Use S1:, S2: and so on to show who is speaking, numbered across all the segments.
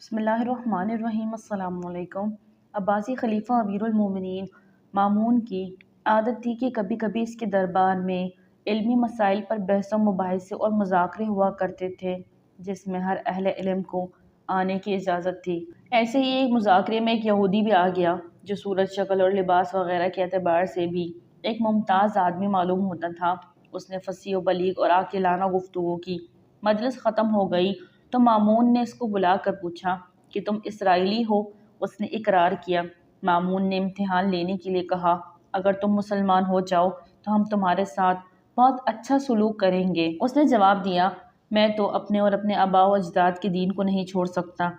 S1: بسم اللہ الرحمن الرحیم۔ السلام علیکم۔ عباسی خلیفہ امیر المومنین مامون کی عادت تھی کہ کبھی کبھی اس کے دربار میں علمی مسائل پر بحث و مباحثے اور مذاکرے ہوا کرتے تھے، جس میں ہر اہل علم کو آنے کی اجازت تھی۔ ایسے ہی ایک مذاکرے میں ایک یہودی بھی آ گیا، جو صورت شکل اور لباس وغیرہ کے اعتبار سے بھی ایک ممتاز آدمی معلوم ہوتا تھا۔ اس نے فصیح و بلیغ اور عاقلانہ گفتگو کی۔ مجلس ختم ہو گئی تو مامون نے اس کو بلا کر پوچھا کہ تم اسرائیلی ہو؟ اس نے اقرار کیا۔ مامون نے امتحان لینے کے لیے کہا، اگر تم مسلمان ہو جاؤ تو ہم تمہارے ساتھ بہت اچھا سلوک کریں گے۔ اس نے جواب دیا، میں تو اپنے اور اپنے آباء و اجداد کے دین کو نہیں چھوڑ سکتا۔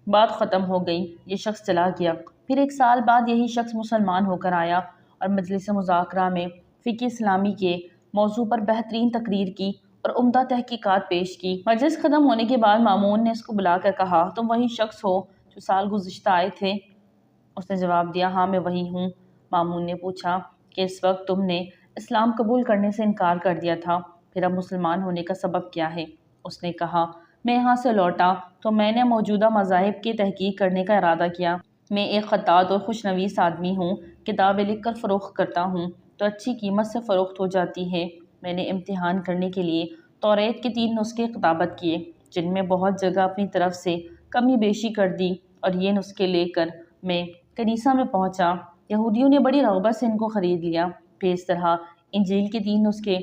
S1: بات ختم ہو گئی، یہ شخص چلا گیا۔ پھر 1 سال بعد یہی شخص مسلمان ہو کر آیا اور مجلس مذاکرہ میں فقہ اسلامی کے موضوع پر بہترین تقریر کی اور عمدہ تحقیقات پیش کی۔ مجلس ختم ہونے کے بعد مامون نے اس کو بلا کر کہا، تم وہی شخص ہو جو سال گزشتہ آئے تھے؟ اس نے جواب دیا، ہاں میں وہی ہوں۔ مامون نے پوچھا کہ اس وقت تم نے اسلام قبول کرنے سے انکار کر دیا تھا، پھر اب مسلمان ہونے کا سبب کیا ہے؟ اس نے کہا، میں یہاں سے لوٹا تو میں نے موجودہ مذاہب کی تحقیق کرنے کا ارادہ کیا۔ میں ایک خطاط اور خوش نویس آدمی ہوں، کتابیں لکھ کر فروخت کرتا ہوں تو اچھی قیمت سے فروخت ہو جاتی ہے۔ میں نے امتحان کرنے کے لیے توریت کے 3 نسخے کتابت کیے، جن میں بہت جگہ اپنی طرف سے کمی بیشی کر دی، اور یہ نسخے لے کر میں کنیسہ میں پہنچا۔ یہودیوں نے بڑی رغبت سے ان کو خرید لیا۔ پھر اس طرح انجیل کے 3 نسخے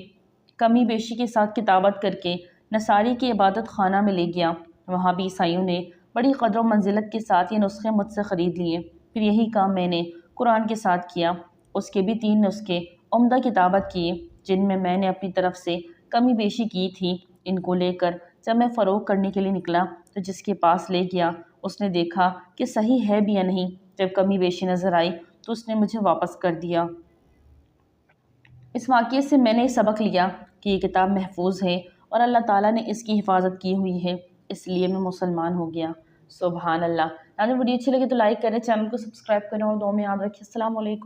S1: کمی بیشی کے ساتھ کتابت کر کے نصاری کے عبادت خانہ میں لے گیا۔ وہاں بھی عیسائیوں نے بڑی قدر و منزلت کے ساتھ یہ نسخے مجھ سے خرید لیے۔ پھر یہی کام میں نے قرآن کے ساتھ کیا، اس کے بھی 3 نسخے عمدہ کتابت کیے، جن میں نے اپنی طرف سے کمی بیشی کی تھی۔ ان کو لے کر جب میں فروخت کرنے کے لیے نکلا تو جس کے پاس لے گیا اس نے دیکھا کہ صحیح ہے بھی یا نہیں۔ جب کمی بیشی نظر آئی تو اس نے مجھے واپس کر دیا۔ اس واقعے سے میں نے یہ سبق لیا کہ یہ کتاب محفوظ ہے اور اللہ تعالیٰ نے اس کی حفاظت کی ہوئی ہے، اس لیے میں مسلمان ہو گیا۔ سبحان اللہ۔ اگر ویڈیو اچھی لگے تو لائک کریں، چینل کو سبسکرائب کریں اور دعاؤں میں یاد رکھیں۔ السلام علیکم۔